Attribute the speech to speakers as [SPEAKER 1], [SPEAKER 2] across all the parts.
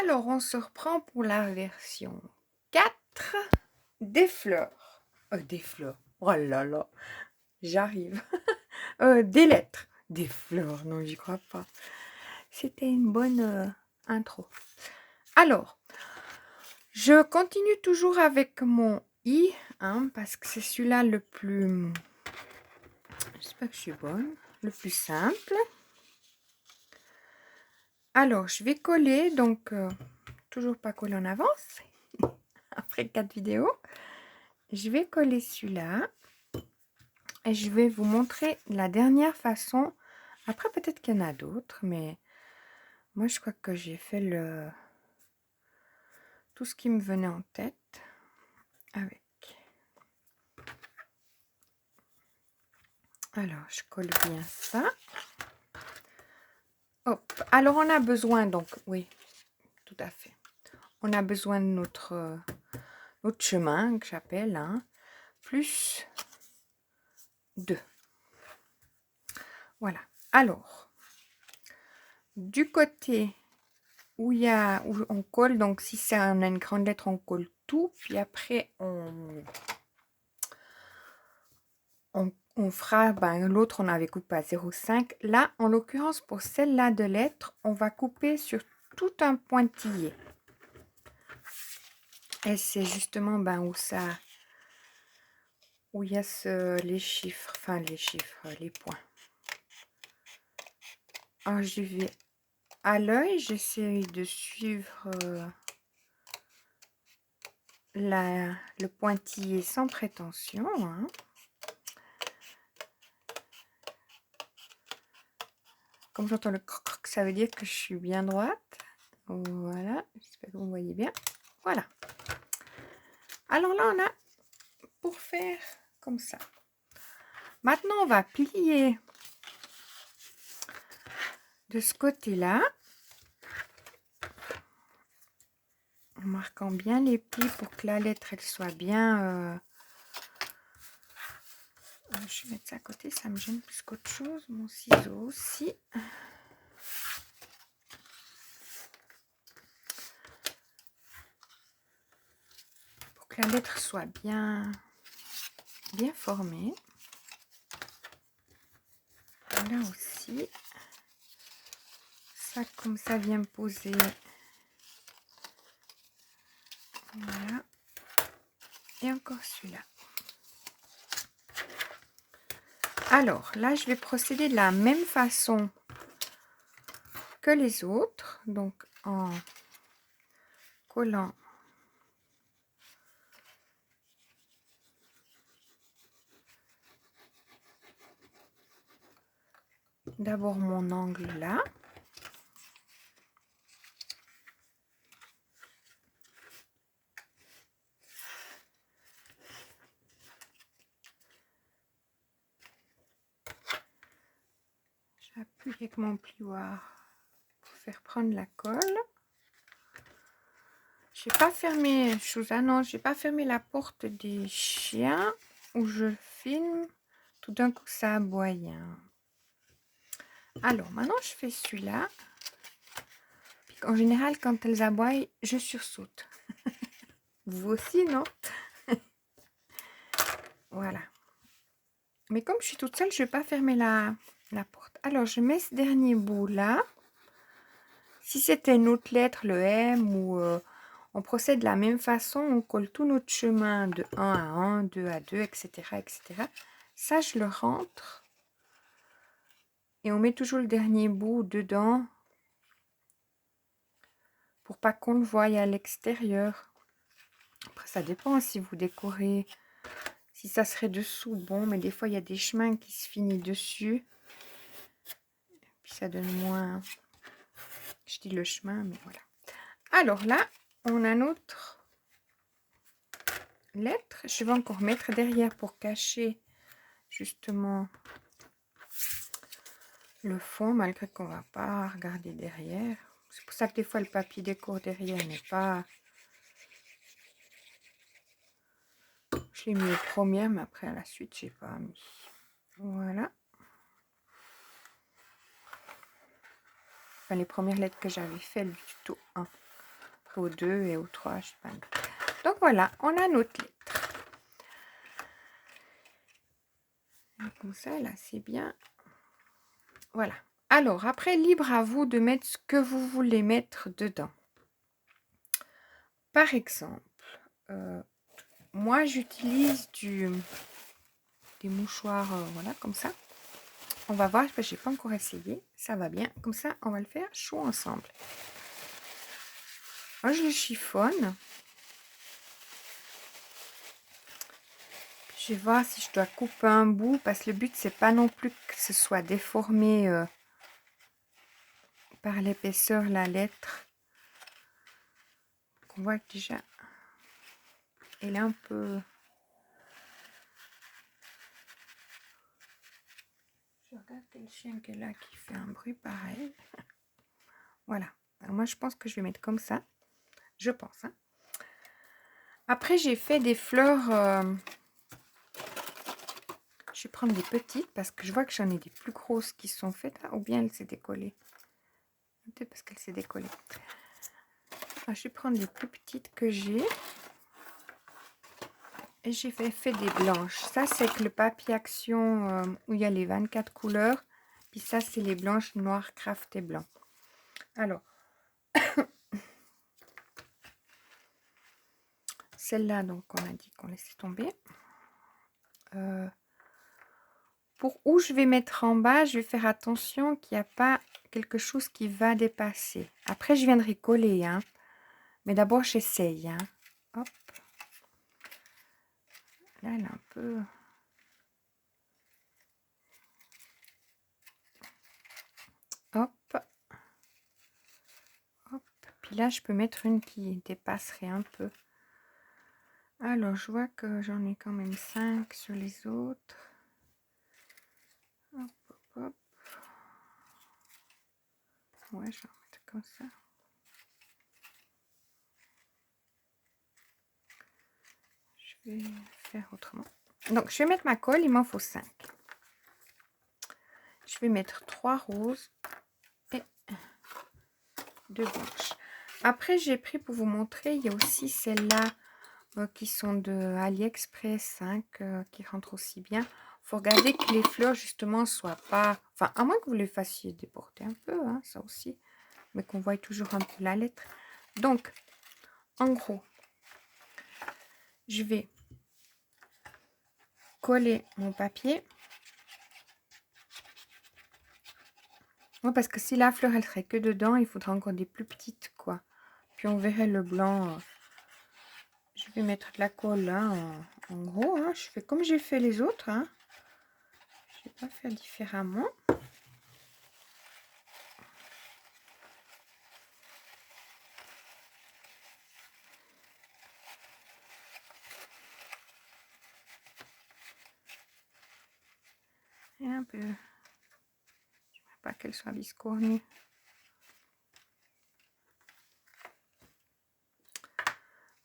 [SPEAKER 1] Alors, on se reprend pour la version 4 des fleurs. Des fleurs. Oh là là, j'arrive. Des lettres. Des fleurs, non, j'y crois pas. C'était une bonne intro. Alors, je continue toujours avec mon I, hein, parce que c'est celui-là le plus... J'espère que je suis bonne. Le plus simple. Alors, je vais coller, donc toujours pas coller en avance, après 4 vidéos. Je vais coller celui-là et je vais vous montrer la dernière façon. Après, peut-être qu'il y en a d'autres, mais moi, je crois que j'ai fait tout ce qui me venait en tête avec. Alors, je colle bien ça. Hop. Alors, on a besoin, donc, oui, tout à fait. On a besoin de notre chemin, que j'appelle, hein, plus 2. Voilà. Alors, du côté où on colle, donc si on a une grande lettre, on colle tout, puis après on fera, l'autre on avait coupé à 0,5. Là, en l'occurrence, pour celle-là de lettres, on va couper sur tout un pointillé. Et c'est justement où il y a les chiffres, les points. Alors, je vais à l'œil, j'essaie de suivre le pointillé sans prétention, hein. Comme j'entends le croc, ça veut dire que je suis bien droite. Voilà, j'espère que vous voyez bien. Voilà. Alors là, on a pour faire comme ça. Maintenant, on va plier de ce côté-là. En marquant bien les plis pour que la lettre, elle soit bien... Je vais mettre ça à côté, ça me gêne plus qu'autre chose. Mon ciseau aussi. Pour que la lettre soit bien formée. Là aussi. Ça, comme ça vient poser. Voilà. Et encore celui-là. Alors, là, je vais procéder de la même façon que les autres. Donc, en collant d'abord mon angle là. J'appuie avec mon plioir pour faire prendre la colle. Je n'ai pas fermé, j'ai pas fermé la porte des chiens où je filme. Tout d'un coup, ça aboie. Alors, maintenant, je fais celui-là. En général, quand elles aboient, je sursaute. Vous aussi, non? Voilà. Mais comme je suis toute seule, je ne vais pas fermer la porte. Alors, je mets ce dernier bout là. Si c'était une autre lettre, le M, ou on procède de la même façon, on colle tout notre chemin de 1 à 1, 2 à 2, etc., etc. Ça, je le rentre. Et on met toujours le dernier bout dedans pour pas qu'on le voie à l'extérieur. Après, ça dépend si vous décorez. Si ça serait dessous, bon, mais des fois, il y a des chemins qui se finissent dessus. Puis ça donne moins... Je dis le chemin, mais voilà. Alors là, on a notre lettre. Je vais encore mettre derrière pour cacher justement le fond, malgré qu'on va pas regarder derrière. C'est pour ça que des fois, le papier décore derrière n'est pas... Je l'ai mis aux premières, mais après, à la suite, j'ai pas mis. Voilà. Enfin, les premières lettres que j'avais fait, le tuto 1. au 2 et au 3, je sais pas. Donc voilà, on a notre lettre. Et comme ça, là, c'est bien. Voilà. Alors, après, libre à vous de mettre ce que vous voulez mettre dedans. Par exemple, moi, j'utilise des mouchoirs, voilà, comme ça. On va voir, parce que je n'ai pas encore essayé. Ça va bien. Comme ça, on va le faire chaud ensemble. Moi, je le chiffonne. Je vais voir si je dois couper un bout, parce que le but, c'est pas non plus que ce soit déformé par l'épaisseur la lettre. On voit que déjà, elle est un peu... Je regarde quel chien qu'elle a qui fait un bruit pareil. Voilà. Alors moi, je pense que je vais mettre comme ça. Je pense. Hein. Après, j'ai fait des fleurs... Je vais prendre des petites parce que je vois que j'en ai des plus grosses qui sont faites. Hein, ou bien elle s'est décollée. Peut-être parce qu'elle s'est décollée. Alors, je vais prendre les plus petites que j'ai. Et j'ai fait des blanches. Ça, c'est que le papier action où il y a les 24 couleurs. Puis ça, c'est les blanches, noires, craft et blanc. Alors, celle-là, donc, on a dit qu'on laissait tomber. Pour où je vais mettre en bas, je vais faire attention qu'il n'y a pas quelque chose qui va dépasser. Après, je viendrai coller. Hein. Mais d'abord, j'essaye. Hein. Hop. Là, elle est un peu... Hop. Hop. Puis là, je peux mettre une qui dépasserait un peu. Alors, je vois que j'en ai quand même 5 sur les autres. Hop, hop, hop. Ouais, je vais en mettre comme ça. Je vais faire autrement. Donc, je vais mettre ma colle. Il m'en faut 5. Je vais mettre 3 roses et 2 blanches. Après, j'ai pris pour vous montrer, il y a aussi celles-là qui sont de AliExpress 5 qui rentrent aussi bien. Il faut regarder que les fleurs, justement, soient pas... Enfin, à moins que vous les fassiez déporter un peu, hein, ça aussi. Mais qu'on voit toujours un peu la lettre. Donc, en gros, je vais coller mon papier. Ouais, parce que si la fleur, elle serait que dedans, il faudra encore des plus petites, quoi. Puis on verrait le blanc. Je vais mettre de la colle là, en gros. Hein. Je fais comme j'ai fait les autres. Hein. Je ne vais pas faire différemment. Et un peu... Je ne veux pas qu'elle soit biscornue.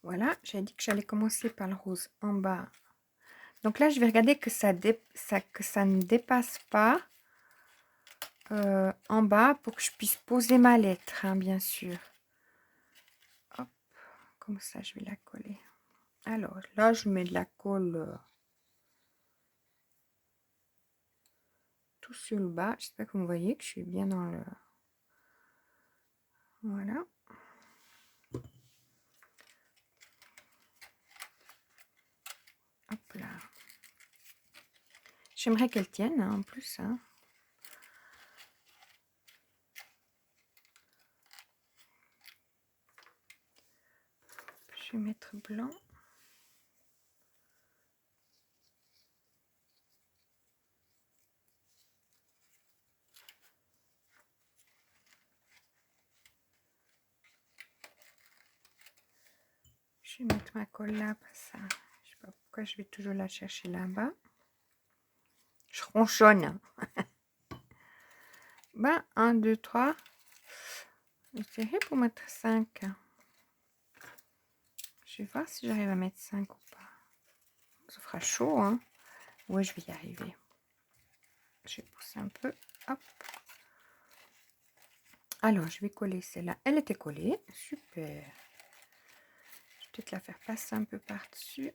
[SPEAKER 1] Voilà, j'ai dit que j'allais commencer par le rose en bas. Donc là, je vais regarder que ça ne dépasse pas en bas pour que je puisse poser ma lettre, hein, bien sûr. Hop, comme ça, je vais la coller. Alors, là, je mets de la colle tout sur le bas. J'espère que vous voyez que je suis bien dans le... Voilà. Hop là. J'aimerais qu'elle tienne, hein, en plus. Hein. Je vais mettre blanc. Je vais mettre ma colle là, ça. Je sais pas pourquoi je vais toujours la chercher là-bas. Je ronchonne. Ben, 1, 2, 3. J'essaierai pour mettre 5. Je vais voir si j'arrive à mettre 5 ou pas. Ça fera chaud, hein. Oui, je vais y arriver. Je vais pousser un peu. Hop. Alors, je vais coller celle-là. Elle était collée. Super. peut-être la faire passer un peu par-dessus.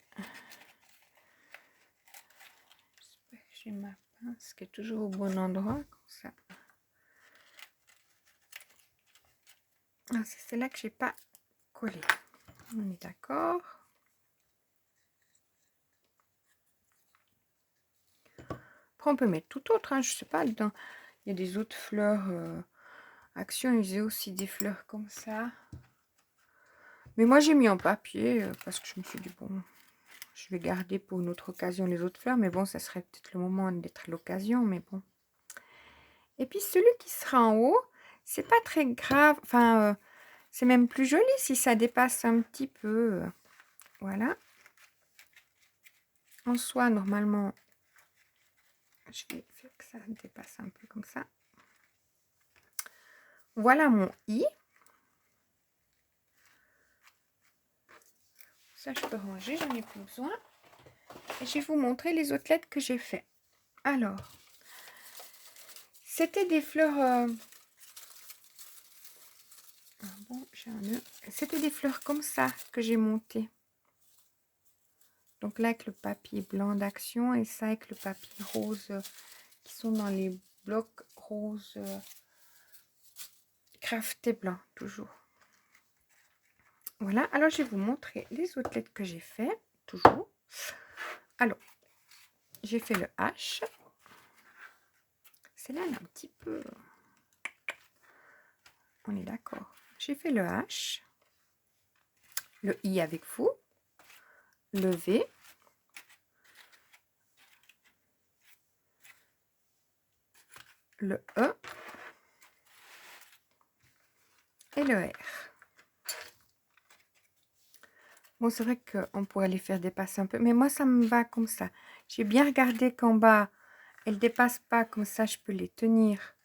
[SPEAKER 1] J'espère que j'ai ma pince qui est toujours au bon endroit, comme ça. Ah, c'est celle-là que j'ai pas collé. On est d'accord. Après, on peut mettre tout autre, hein, je sais pas, dedans. Il y a des autres fleurs. Action, ils faisaient aussi des fleurs comme ça. Mais moi, j'ai mis en papier parce que je me suis dit, bon, je vais garder pour une autre occasion les autres fleurs. Mais bon, ça serait peut-être le moment d'être l'occasion, mais bon. Et puis, celui qui sera en haut, c'est pas très grave. Enfin, c'est même plus joli si ça dépasse un petit peu. Voilà. En soi, normalement, je vais faire que ça dépasse un peu comme ça. Voilà mon i. Ça, je peux ranger, j'en ai plus besoin. Et je vais vous montrer les autres lettres que j'ai fait. Alors, c'était des fleurs... Ah bon, j'ai un nœud. C'était des fleurs comme ça que j'ai montées. Donc là, avec le papier blanc d'Action et ça avec le papier rose qui sont dans les blocs roses crafté blanc, toujours. Voilà, alors je vais vous montrer les autres lettres que j'ai fait, toujours. Alors, j'ai fait le H. Celle-là, elle est un petit peu... On est d'accord. J'ai fait le H, le I avec vous, le V, le E et le R. Bon, c'est vrai qu'on pourrait les faire dépasser un peu, mais moi, ça me va comme ça. J'ai bien regardé qu'en bas, elles ne dépassent pas, comme ça, je peux les tenir.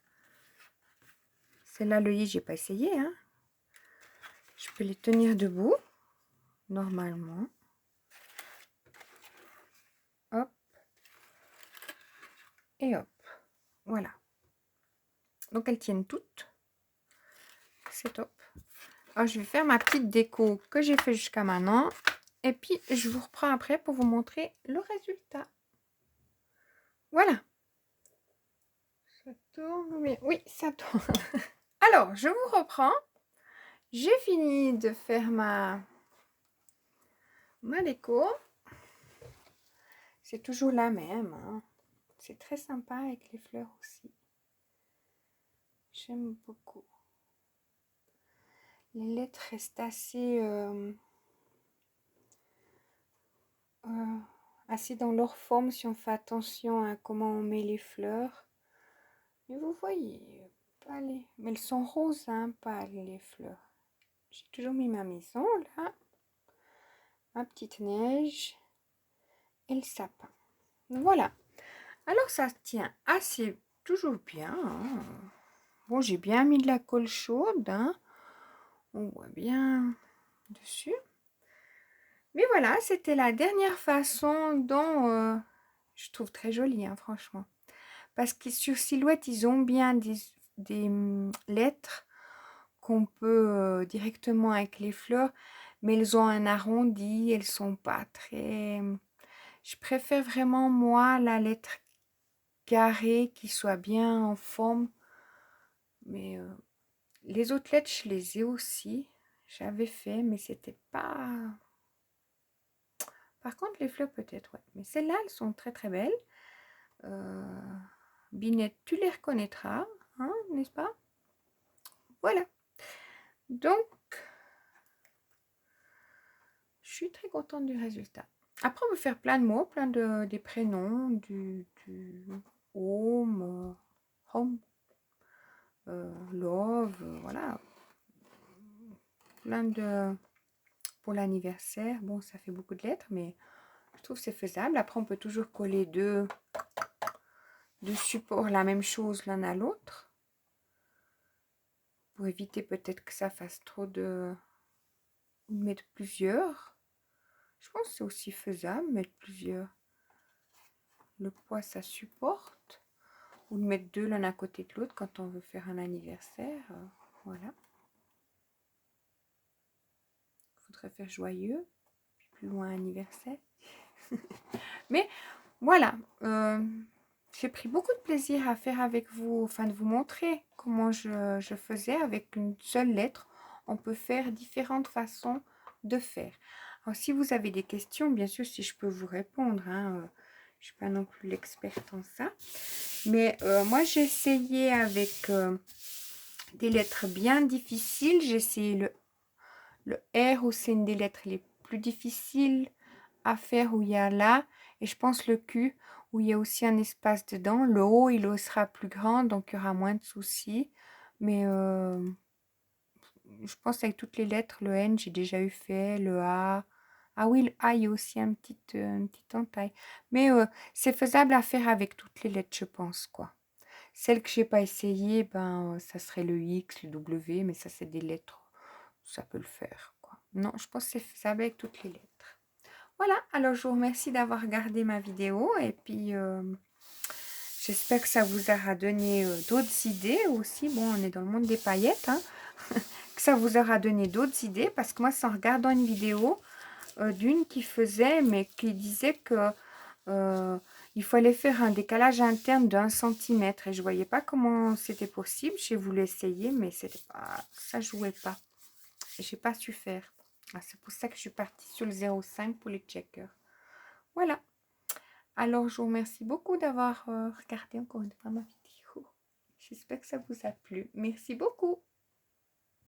[SPEAKER 1] Celle-là, le I, j'ai pas essayé, hein. Je peux les tenir debout, normalement. Hop. Et hop. Voilà. Donc, elles tiennent toutes. C'est top. Alors, je vais faire ma petite déco que j'ai fait jusqu'à maintenant. Et puis, je vous reprends après pour vous montrer le résultat. Voilà. Ça tourne, mais oui, ça tourne. Alors, je vous reprends. J'ai fini de faire ma déco. C'est toujours la même, hein. C'est très sympa avec les fleurs aussi. J'aime beaucoup. Les lettres restent assez dans leur forme si on fait attention à comment on met les fleurs. Mais vous voyez, pas les... mais elles sont roses, hein, pas les fleurs. J'ai toujours mis ma maison là, ma petite neige et le sapin. Voilà. Alors ça tient assez toujours bien, hein. Bon, j'ai bien mis de la colle chaude, hein. On voit bien dessus. Mais voilà, c'était la dernière façon dont je trouve très jolie, hein, franchement. Parce que sur Silhouette, ils ont bien des lettres qu'on peut directement avec les fleurs, mais elles ont un arrondi, elles sont pas très... Je préfère vraiment, moi, la lettre carrée qui soit bien en forme. Mais les autres lettres, je les ai aussi. J'avais fait, mais c'était pas... Par contre, les fleurs peut-être, ouais. Mais celles-là, elles sont très très belles. Binette, tu les reconnaîtras, hein, n'est-ce pas? Voilà. Donc, je suis très contente du résultat. Après, on peut faire plein de mots, plein des prénoms, du home, love, voilà. Plein de... Pour l'anniversaire, bon, ça fait beaucoup de lettres, mais je trouve que c'est faisable. Après, on peut toujours coller deux supports, la même chose l'un à l'autre. Pour éviter peut-être que ça fasse trop de... Mettre plusieurs. Je pense que c'est aussi faisable, mettre plusieurs. Le poids, ça supporte. Ou de mettre deux l'un à côté de l'autre quand on veut faire un anniversaire. Voilà. contre faire joyeux. Plus loin, anniversaire. Mais voilà, j'ai pris beaucoup de plaisir à faire avec vous, enfin de vous montrer comment je faisais avec une seule lettre. On peut faire différentes façons de faire. Alors si vous avez des questions, bien sûr, si je peux vous répondre, hein, je ne suis pas non plus l'experte en ça. Mais moi, j'ai essayé avec des lettres bien difficiles. J'ai essayé le R où c'est une des lettres les plus difficiles à faire, où il y a là, et je pense le Q où il y a aussi un espace dedans. Le O, il sera plus grand, donc il y aura moins de soucis. Mais je pense avec toutes les lettres, le N, j'ai déjà eu fait, le A. Ah oui, le A, il y a aussi une petite entaille. Mais c'est faisable à faire avec toutes les lettres, je pense, quoi. Celle que j'ai pas essayé, ben, ça serait le X, le W, mais ça, c'est des lettres. Ça peut le faire, quoi. Non, je pense que c'est faisable avec toutes les lettres. Voilà, alors je vous remercie d'avoir regardé ma vidéo et puis j'espère que ça vous aura donné d'autres idées aussi. Bon, on est dans le monde des paillettes, hein. Que ça vous aura donné d'autres idées parce que moi, c'est en regardant une vidéo d'une qui faisait, mais qui disait que il fallait faire un décalage interne d'1 centimètre et je voyais pas comment c'était possible. J'ai voulu essayer, mais c'était pas, ça jouait pas. Et j'ai pas su faire. Ah, c'est pour ça que je suis partie sur le 0,5 pour les checkers. Voilà. Alors, je vous remercie beaucoup d'avoir regardé encore une fois ma vidéo. J'espère que ça vous a plu. Merci beaucoup.